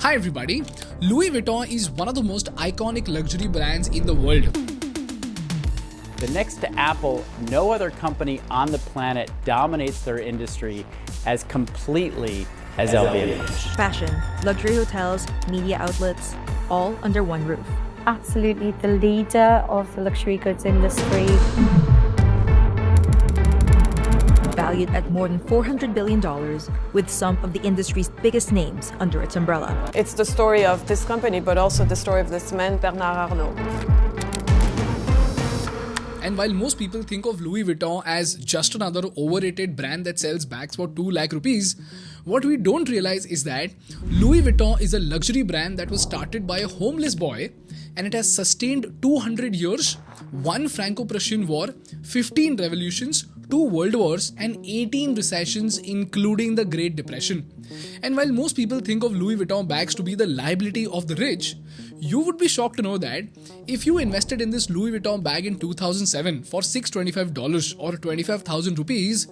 Hi everybody, Louis Vuitton is one of the most iconic luxury brands in the world. The next to Apple, no other company on the planet dominates their industry as completely as LVMH. Fashion, luxury hotels, media outlets, all under one roof. Absolutely the leader of the luxury goods industry. Valued at more than $400 billion, with some of the industry's biggest names under its umbrella. It's the story of this company, but also the story of this man, Bernard Arnault. And while most people think of Louis Vuitton as just another overrated brand that sells bags for 2 lakh rupees, what we don't realize is that Louis Vuitton is a luxury brand that was started by a homeless boy, and it has sustained 200 years, 1 Franco Prussian War, 15 revolutions, 2 world wars, and 18 recessions, including the Great Depression. And while most people think of Louis Vuitton bags to be the liability of the rich, you would be shocked to know that if you invested in this Louis Vuitton bag in 2007 for $625 or 25,000 rupees,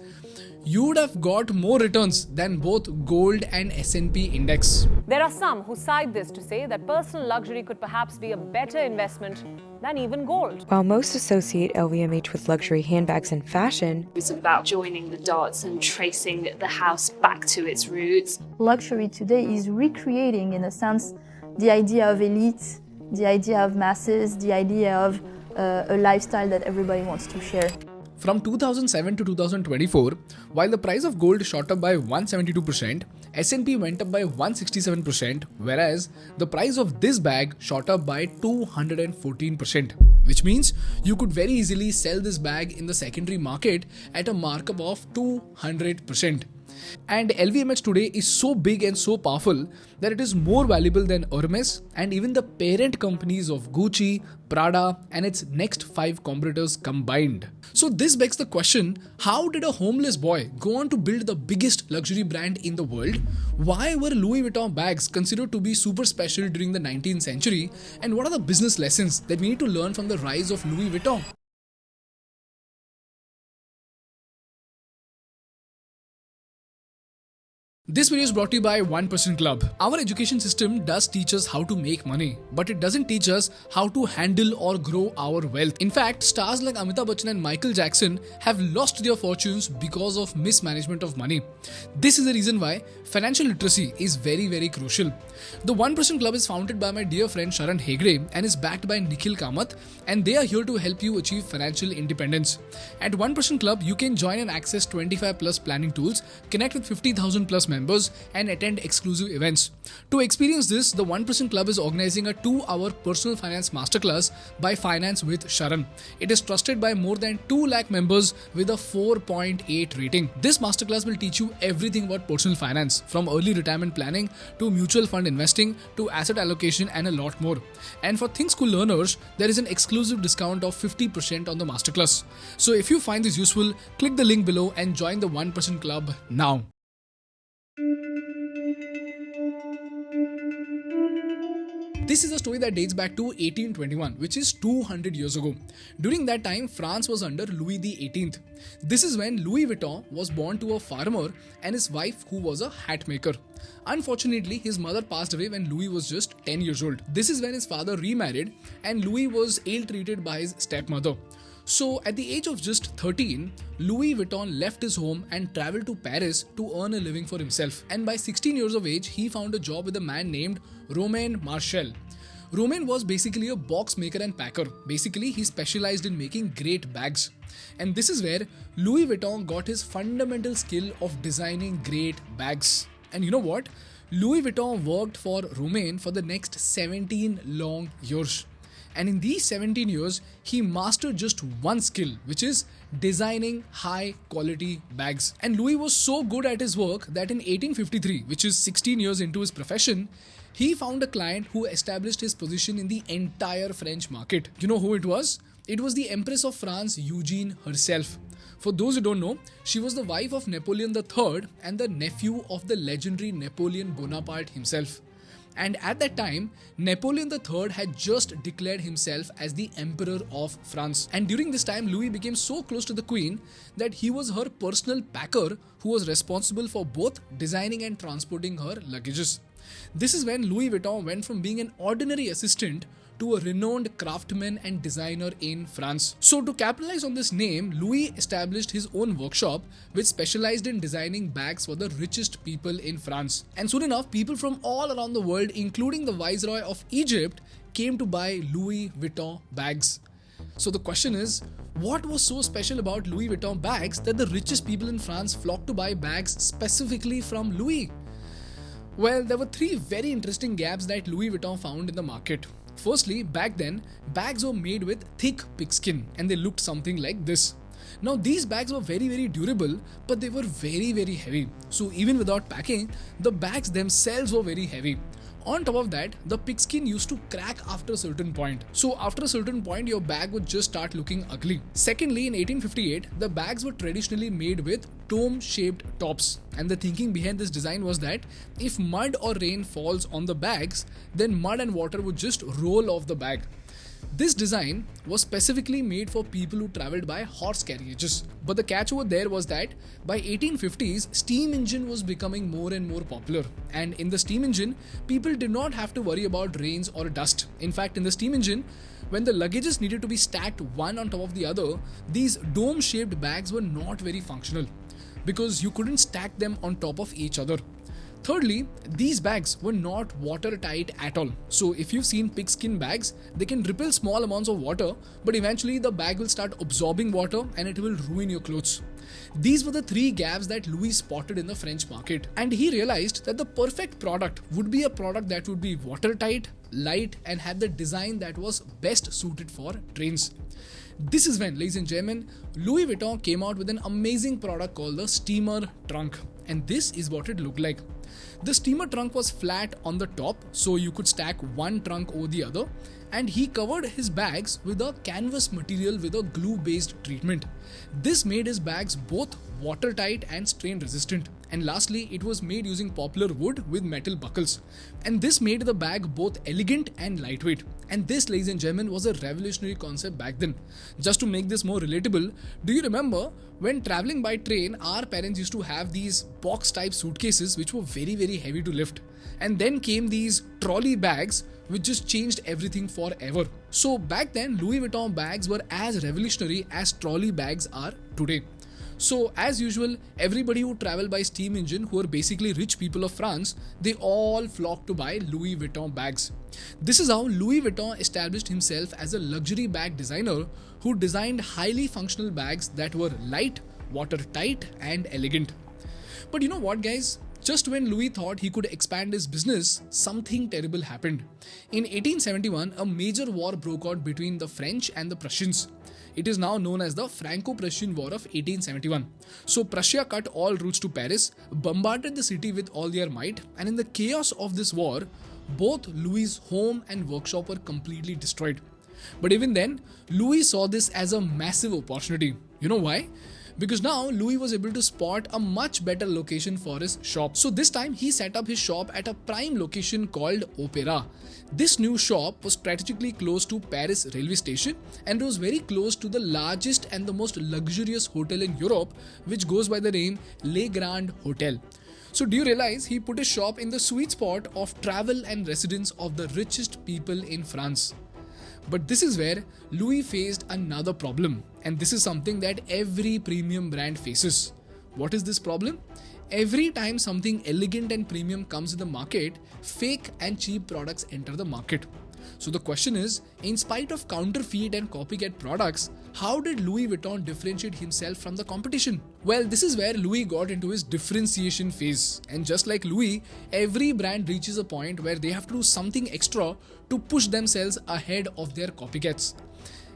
you would have got more returns than both gold and S&P index. There are some who cite this to say that personal luxury could perhaps be a better investment than even gold. While most associate LVMH with luxury handbags and fashion, it's about joining the dots and tracing the house back to its roots. Luxury today is recreating, in a sense, the idea of elite, the idea of masses, the idea of a lifestyle that everybody wants to share. From 2007 to 2024, while the price of gold shot up by 172%, S&P went up by 167%, whereas the price of this bag shot up by 214%, which means you could very easily sell this bag in the secondary market at a markup of 200%. And LVMH today is so big and so powerful that it is more valuable than Hermes and even the parent companies of Gucci, Prada, and its next 5 competitors combined. So this begs the question, how did a homeless boy go on to build the biggest luxury brand in the world? Why were Louis Vuitton bags considered to be super special during the 19th century? And what are the business lessons that we need to learn from the rise of Louis Vuitton? This video is brought to you by 1% Club. Our education system does teach us how to make money, but it doesn't teach us how to handle or grow our wealth. In fact, stars like Amitabh Bachchan and Michael Jackson have lost their fortunes because of mismanagement of money. This is the reason why financial literacy is very, very crucial. The 1% Club is founded by my dear friend Sharan Hegde and is backed by Nikhil Kamath, and they are here to help you achieve financial independence. At 1% Club, you can join and access 25 plus planning tools, connect with 50,000 plus members, and attend exclusive events. To experience this, the 1% Club is organizing a 2-hour personal finance masterclass by Finance with Sharan. It is trusted by more than 2 lakh members with a 4.8 rating. This masterclass will teach you everything about personal finance, from early retirement planning to mutual fund investing to asset allocation and a lot more. And for thinkschool learners, there is an exclusive discount of 50% on the masterclass. So if you find this useful, click the link below and join the 1% Club now. This is a story that dates back to 1821, which is 200 years ago. During that time, France was under Louis XVIII. This is when Louis Vuitton was born to a farmer and his wife who was a hat maker. Unfortunately, his mother passed away when Louis was just 10 years old. This is when his father remarried and Louis was ill-treated by his stepmother. So at the age of just 13, Louis Vuitton left his home and traveled to Paris to earn a living for himself. And by 16 years of age, he found a job with a man named Romain Marchal. Romain was basically a box maker and packer. Basically, he specialized in making great bags. And this is where Louis Vuitton got his fundamental skill of designing great bags. And you know what? Louis Vuitton worked for Romain for the next 17 long years. And in these 17 years, he mastered just one skill, which is designing high quality bags. And Louis was so good at his work that in 1853, which is 16 years into his profession, he found a client who established his position in the entire French market. You know who it was? It was the Empress of France, Eugenie herself. For those who don't know, she was the wife of Napoleon III and the nephew of the legendary Napoleon Bonaparte himself. And at that time, Napoleon III had just declared himself as the Emperor of France. And during this time, Louis became so close to the Queen that he was her personal packer who was responsible for both designing and transporting her luggages. This is when Louis Vuitton went from being an ordinary assistant to a renowned craftsman and designer in France. So to capitalize on this name, Louis established his own workshop which specialized in designing bags for the richest people in France. And soon enough, people from all around the world, including the Viceroy of Egypt, came to buy Louis Vuitton bags. So the question is, what was so special about Louis Vuitton bags that the richest people in France flocked to buy bags specifically from Louis? Well, there were three very interesting gaps that Louis Vuitton found in the market. Firstly, back then, bags were made with thick pigskin and they looked something like this. Now, these bags were very durable, but they were very heavy. So even without packing, the bags themselves were very heavy. On top of that, the pigskin used to crack after a certain point. So after a certain point, your bag would just start looking ugly. Secondly, in 1858, the bags were traditionally made with dome-shaped tops. And the thinking behind this design was that if mud or rain falls on the bags, then mud and water would just roll off the bag. This design was specifically made for people who travelled by horse carriages. But the catch over there was that by 1850s, steam engine was becoming more and more popular. And in the steam engine, people did not have to worry about rains or dust. In fact, in the steam engine, when the luggages needed to be stacked one on top of the other, these dome-shaped bags were not very functional because you couldn't stack them on top of each other. Thirdly, these bags were not watertight at all. So if you've seen pigskin bags, they can repel small amounts of water, but eventually the bag will start absorbing water and it will ruin your clothes. These were the three gaps that Louis spotted in the French market. And he realized that the perfect product would be a product that would be watertight, light, and had the design that was best suited for trains. This is when, ladies and gentlemen, Louis Vuitton came out with an amazing product called the steamer trunk. And this is what it looked like. The steamer trunk was flat on the top, so you could stack one trunk over the other, and he covered his bags with a canvas material with a glue-based treatment. This made his bags both watertight and strain resistant. And lastly, it was made using poplar wood with metal buckles. And this made the bag both elegant and lightweight. And this, ladies and gentlemen, was a revolutionary concept back then. Just to make this more relatable, do you remember when traveling by train, our parents used to have these box type suitcases which were very heavy to lift. And then came these trolley bags which just changed everything forever. So back then, Louis Vuitton bags were as revolutionary as trolley bags are today. So as usual, everybody who travel by steam engine, who are basically rich people of France, they all flock to buy Louis Vuitton bags. This is how Louis Vuitton established himself as a luxury bag designer who designed highly functional bags that were light, watertight, and elegant. But you know what, guys? Just when Louis thought he could expand his business, something terrible happened. In 1871, a major war broke out between the French and the Prussians. It is now known as the Franco Prussian War of 1871. So Prussia cut all routes to Paris, bombarded the city with all their might, and in the chaos of this war, both Louis' home and workshop were completely destroyed. But even then, Louis saw this as a massive opportunity. You know why? Because now Louis was able to spot a much better location for his shop. So this time he set up his shop at a prime location called Opera. This new shop was strategically close to Paris railway station and it was very close to the largest and the most luxurious hotel in Europe, which goes by the name Le Grand Hotel. So do you realize he put his shop in the sweet spot of travel and residence of the richest people in France? But this is where Louis faced another problem, and this is something that every premium brand faces. What is this problem? Every time something elegant and premium comes in the market, fake and cheap products enter the market. So the question is, in spite of counterfeit and copycat products, how did Louis Vuitton differentiate himself from the competition? Well, this is where Louis got into his differentiation phase. And just like Louis, every brand reaches a point where they have to do something extra to push themselves ahead of their copycats.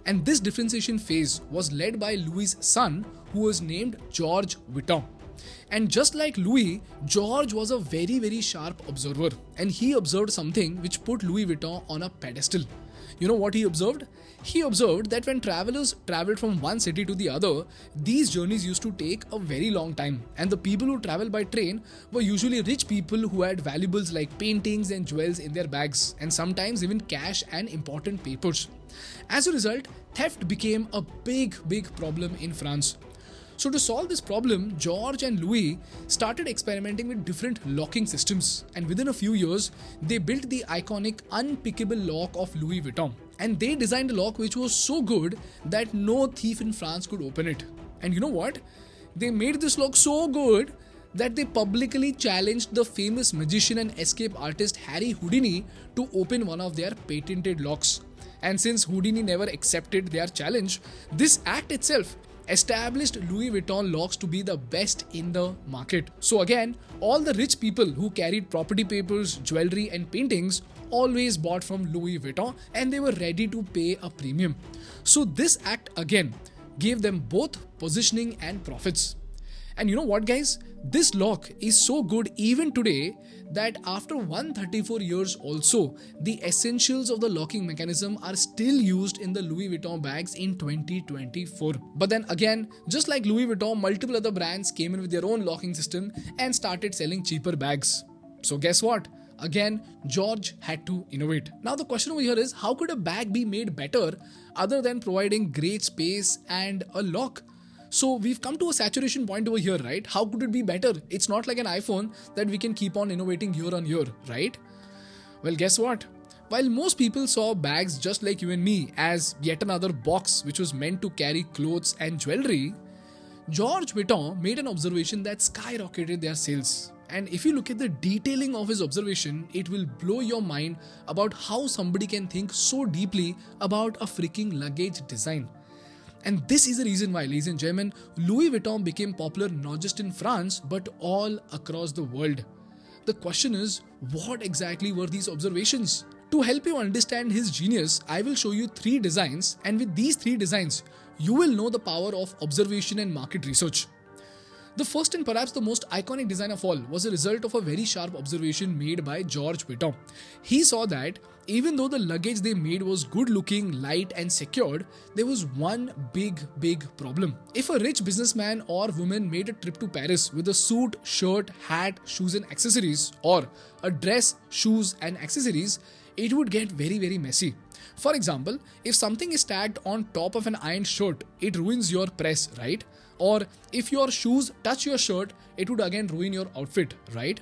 And this differentiation phase was led by Louis' son, who was named George Vuitton. And just like Louis, George was a very sharp observer, and he observed something which put Louis Vuitton on a pedestal. You know what he observed? He observed that when travelers traveled from one city to the other, these journeys used to take a very long time, and the people who traveled by train were usually rich people who had valuables like paintings and jewels in their bags, and sometimes even cash and important papers. As a result, theft became a big problem in France. So to solve this problem, George and Louis started experimenting with different locking systems, and within a few years, they built the iconic unpickable lock of Louis Vuitton. And they designed a lock which was so good that no thief in France could open it. And you know what? They made this lock so good that they publicly challenged the famous magician and escape artist Harry Houdini to open one of their patented locks. And since Houdini never accepted their challenge, this act itself established Louis Vuitton locks to be the best in the market. So again, all the rich people who carried property papers, jewelry and paintings always bought from Louis Vuitton, and they were ready to pay a premium. So this act again gave them both positioning and profits. And you know what, guys? This lock is so good even today that after 134 years also, the essentials of the locking mechanism are still used in the Louis Vuitton bags in 2024. But then again, just like Louis Vuitton, multiple other brands came in with their own locking system and started selling cheaper bags. So guess what? Again, George had to innovate. Now the question over here is, how could a bag be made better other than providing great space and a lock? So we've come to a saturation point over here, right? How could it be better? It's not like an iPhone that we can keep on innovating year on year, right? Well, guess what? While most people saw bags just like you and me as yet another box which was meant to carry clothes and jewelry, George Vuitton made an observation that skyrocketed their sales. And if you look at the detailing of his observation, it will blow your mind about how somebody can think so deeply about a freaking luggage design. And this is the reason why, ladies and gentlemen, Louis Vuitton became popular not just in France but all across the world. The question is, what exactly were these observations? To help you understand his genius, I will show you 3 designs, and with these 3 designs, you will know the power of observation and market research. The first and perhaps the most iconic design of all was a result of a very sharp observation made by George Vuitton. He saw that even though the luggage they made was good looking, light and secured, there was one big problem. If a rich businessman or woman made a trip to Paris with a suit, shirt, hat, shoes and accessories, or a dress, shoes and accessories, it would get very messy. For example, if something is tagged on top of an ironed shirt, it ruins your press, right? Or if your shoes touch your shirt, it would again ruin your outfit, right?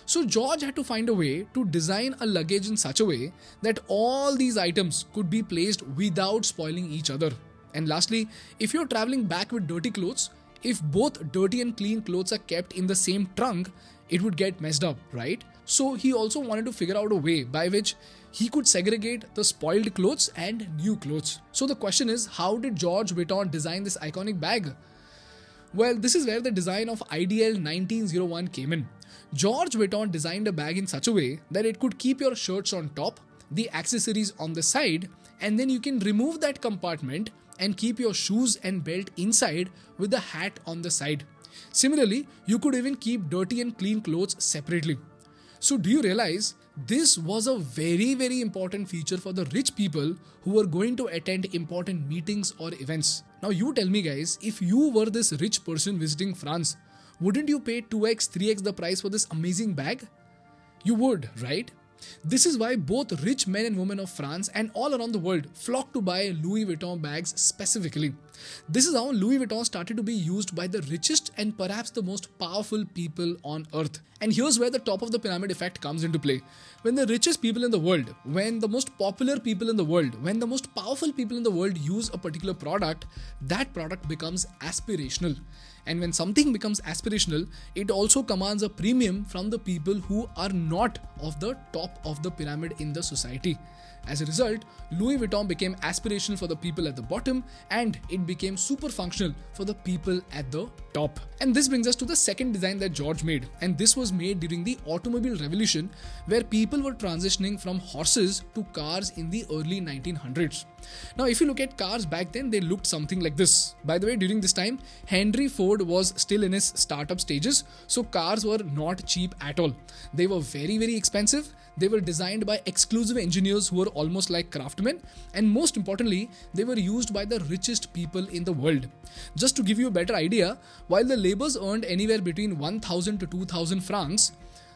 So George had to find a way to design a luggage in such a way that all these items could be placed without spoiling each other. And lastly, if you're traveling back with dirty clothes, if both dirty and clean clothes are kept in the same trunk, it would get messed up, right? So he also wanted to figure out a way by which he could segregate the spoiled clothes and new clothes. So the question is, how did George Vuitton design this iconic bag? Well, this is where the design of IDL 1901 came in. George Vuitton designed a bag in such a way that it could keep your shirts on top, the accessories on the side, and then you can remove that compartment and keep your shoes and belt inside with the hat on the side. Similarly, you could even keep dirty and clean clothes separately. So do you realize this was a very important feature for the rich people who were going to attend important meetings or events? Now you tell me, guys, if you were this rich person visiting France, wouldn't you pay 2x, 3x the price for this amazing bag? You would, right? This is why both rich men and women of France and all around the world flock to buy Louis Vuitton bags specifically. This is how Louis Vuitton started to be used by the richest and perhaps the most powerful people on earth. And here's where the top of the pyramid effect comes into play. When the richest people in the world, when the most popular people in the world, when the most powerful people in the world use a particular product, that product becomes aspirational. And when something becomes aspirational, it also commands a premium from the people who are not of the top of the pyramid in the society. As a result, Louis Vuitton became aspirational for the people at the bottom, and it became super functional for the people at the top. And this brings us to the second design that George made, and this was was made during the automobile revolution, where people were transitioning from horses to cars in the early 1900s. Now, if you look at cars back then, they looked something like this. By the way, during this time, Henry Ford was still in his startup stages, so cars were not cheap at all. They were very, very expensive. They were designed by exclusive engineers who were almost like craftsmen, and most importantly, they were used by the richest people in the world. Just to give you a better idea, while the laborers earned anywhere between 1,000 to 2,000 francs,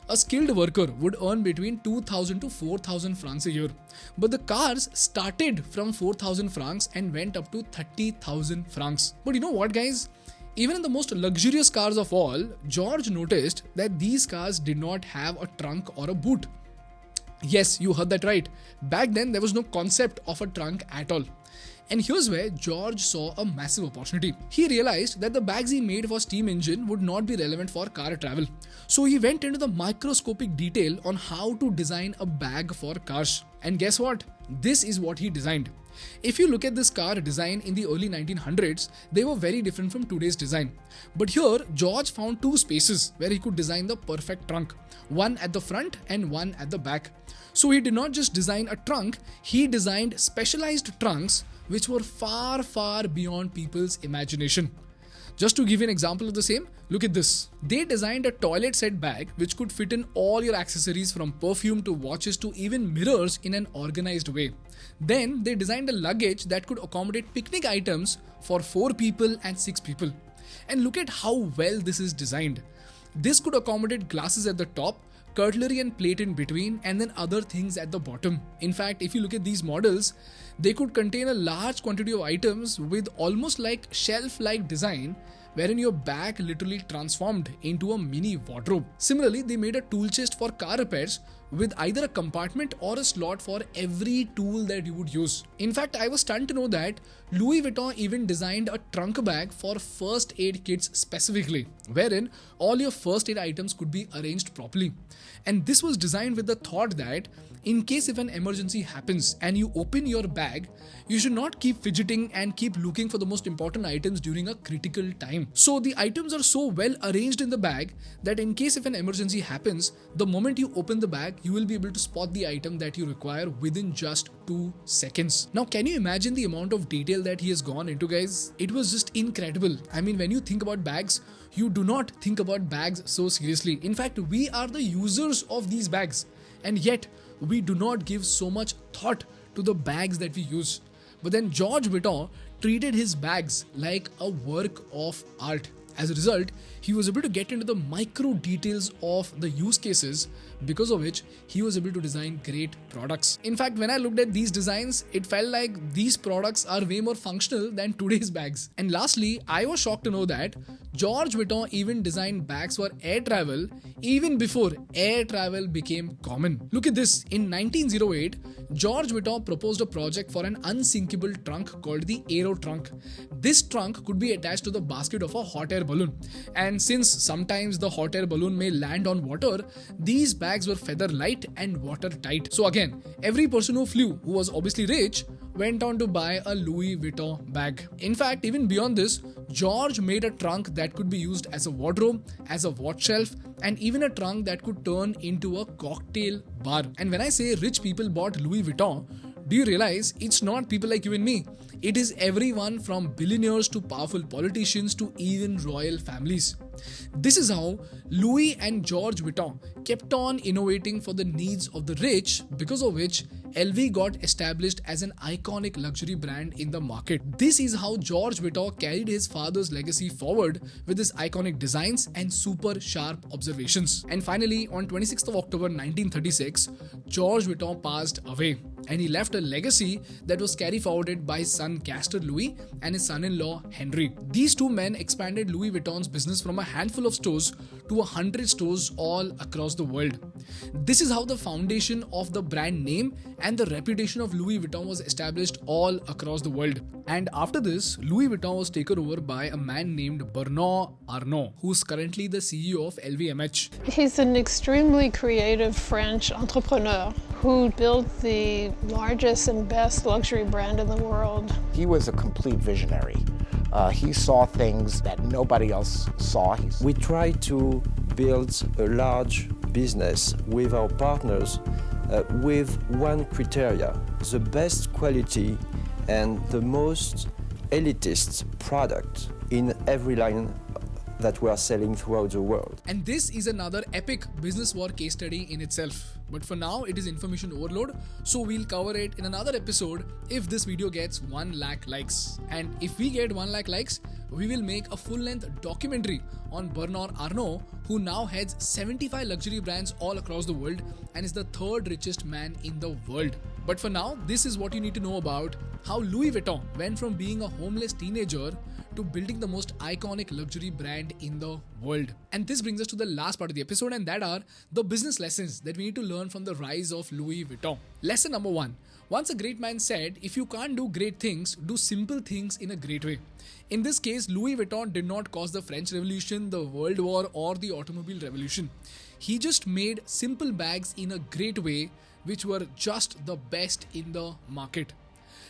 a skilled worker would earn between 2,000 to 4,000 francs a year. But the cars started from 4,000 francs and went up to 30,000 francs. But you know what, guys? Even in the most luxurious cars of all, George noticed that these cars did not have a trunk or a boot. Yes, you heard that right. Back then, there was no concept of a trunk at all. And here's where George saw a massive opportunity. He realized that the bags he made for steam engine would not be relevant for car travel. So he went into the microscopic detail on how to design a bag for cars. And guess what? This is what he designed. If you look at this car design in the early 1900s, they were very different from today's design. But here, George found two spaces where he could design the perfect trunk. One at the front and one at the back. So he did not just design a trunk, he designed specialized trunks which were far, far beyond people's imagination. Just to give you an example of the same, look at this. They designed a toilet set bag which could fit in all your accessories from perfume to watches to even mirrors in an organized way. Then they designed a luggage that could accommodate picnic items for 4 people and 6 people. And look at how well this is designed. This could accommodate glasses at the top, cutlery and plate in between, and then other things at the bottom. In fact, if you look at these models, they could contain a large quantity of items with almost like shelf-like design, wherein your bag literally transformed into a mini wardrobe. Similarly, they made a tool chest for car repairs with either a compartment or a slot for every tool that you would use. In fact, I was stunned to know that Louis Vuitton even designed a trunk bag for first aid kits specifically, wherein all your first aid items could be arranged properly. And this was designed with the thought that in case if an emergency happens and you open your bag, you should not keep fidgeting and keep looking for the most important items during a critical time. So the items are so well arranged in the bag that in case if an emergency happens, the moment you open the bag, you will be able to spot the item that you require within just 2 seconds. Now, can you imagine the amount of detail that he has gone into, guys? It was just incredible. I mean, when you think about bags, you do not think about bags so seriously. In fact, we are the users of these bags, and yet we do not give so much thought to the bags that we use. But then George Vuitton treated his bags like a work of art. As a result, he was able to get into the micro details of the use cases, because of which he was able to design great products. In fact, when I looked at these designs, it felt like these products are way more functional than today's bags. And lastly, I was shocked to know that George Vuitton even designed bags for air travel even before air travel became common. Look at this. In 1908, George Vuitton proposed a project for an unsinkable trunk called the Aero Trunk. This trunk could be attached to the basket of a hot air balloon. And since sometimes the hot air balloon may land on water, these bags were feather light and watertight. So again, every person who flew, who was obviously rich, went on to buy a Louis Vuitton bag. In fact, even beyond this, George made a trunk that could be used as a wardrobe, as a watch shelf, and even a trunk that could turn into a cocktail bar. And when I say rich people bought Louis Vuitton, do you realize it's not people like you and me? It is everyone from billionaires to powerful politicians to even royal families. This is how Louis and George Vuitton kept on innovating for the needs of the rich, because of which LV got established as an iconic luxury brand in the market. This is how George Vuitton carried his father's legacy forward with his iconic designs and super sharp observations. And finally, on 26th of October 1936, George Vuitton passed away, and he left a legacy that was carried forwarded by his son Castor Louis and his son-in-law Henry. These two men expanded Louis Vuitton's business from a handful of stores to 100 stores all across the world. This is how the foundation of the brand name and the reputation of Louis Vuitton was established all across the world. And after this, Louis Vuitton was taken over by a man named Bernard Arnault, who's currently the CEO of LVMH. He's an extremely creative French entrepreneur who built the largest and best luxury brand in the world. He was a complete visionary. He saw things that nobody else saw. We try to build a large business with our partners with one criteria: the best quality and the most elitist product in every line that we are selling throughout the world. And this is another epic business war case study in itself. But for now, it is information overload, so we'll cover it in another episode if this video gets 1 lakh likes. And if we get 1 lakh likes, we will make a full-length documentary on Bernard Arnault, who now heads 75 luxury brands all across the world and is the 3rd richest man in the world. But for now, this is what you need to know about how Louis Vuitton went from being a homeless teenager to building the most iconic luxury brand in the world. And this brings us to the last part of the episode, and that are the business lessons that we need to learn from the rise of Louis Vuitton. Lesson number 1. Once a great man said, if you can't do great things, do simple things in a great way. In this case, Louis Vuitton did not cause the French Revolution, the World War, or the Automobile Revolution. He just made simple bags in a great way, which were just the best in the market.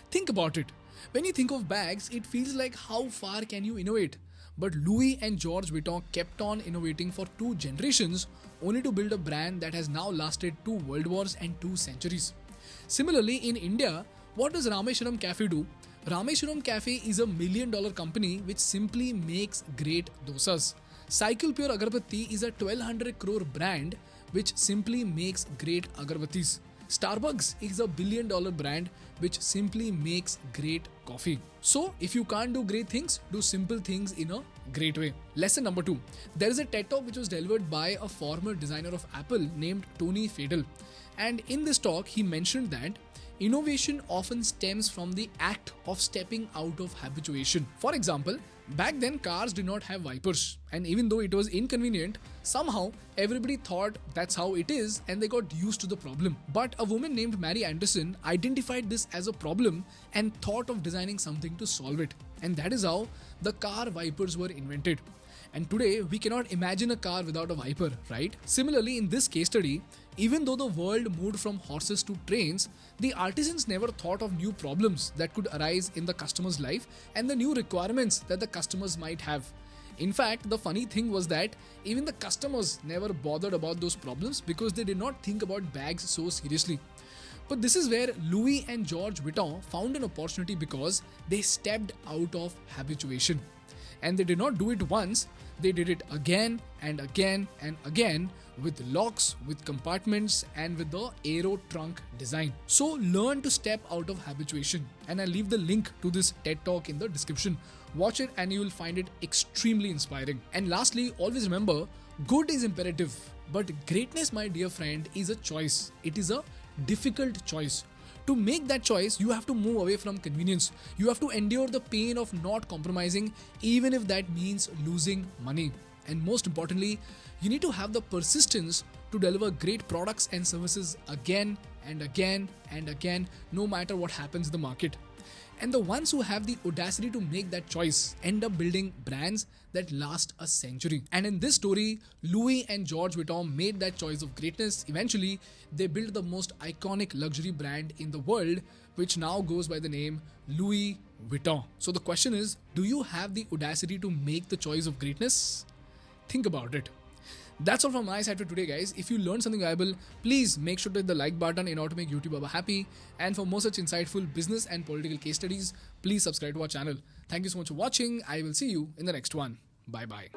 Think about it. When you think of bags, it feels like how far can you innovate? But Louis and George Vuitton kept on innovating for 2 generations only to build a brand that has now lasted 2 world wars and 2 centuries. Similarly, in India, what does Rameshwaram Cafe do? Rameshwaram Cafe is a $1 million company which simply makes great dosas. Cycle Pure Agarbatti is a 1200 crore brand which simply makes great agarbattis. Starbucks is a $1 billion brand which simply makes great coffee. So, if you can't do great things, do simple things in a great way. Lesson number 2. There is a TED talk which was delivered by a former designer of Apple named Tony Fadell. And in this talk, he mentioned that innovation often stems from the act of stepping out of habituation. For example, back then cars did not have wipers, and even though it was inconvenient, somehow everybody thought that's how it is and they got used to the problem. But a woman named Mary Anderson identified this as a problem and thought of designing something to solve it. And that is how the car wipers were invented. And today, we cannot imagine a car without a wiper, right? Similarly, in this case study, even though the world moved from horses to trains, the artisans never thought of new problems that could arise in the customer's life and the new requirements that the customers might have. In fact, the funny thing was that even the customers never bothered about those problems because they did not think about bags so seriously. But this is where Louis and George Vuitton found an opportunity because they stepped out of habituation. And they did not do it once, they did it again and again and again with locks, with compartments, and with the aero trunk design. So learn to step out of habituation, and I'll leave the link to this TED Talk in the description. Watch it and you will find it extremely inspiring. And lastly, always remember, good is imperative, but greatness, my dear friend, is a choice. It is a difficult choice. To make that choice, you have to move away from convenience. You have to endure the pain of not compromising, even if that means losing money. And most importantly, you need to have the persistence to deliver great products and services again and again and again, no matter what happens in the market. And the ones who have the audacity to make that choice end up building brands that last a century. And in this story, Louis and George Vuitton made that choice of greatness. Eventually, they built the most iconic luxury brand in the world, which now goes by the name Louis Vuitton. So the question is, do you have the audacity to make the choice of greatness? Think about it. That's all from my side for today, guys. If you learned something valuable, please make sure to hit the like button in order to make YouTube Baba happy. And for more such insightful business and political case studies, please subscribe to our channel. Thank you so much for watching. I will see you in the next one. Bye-bye.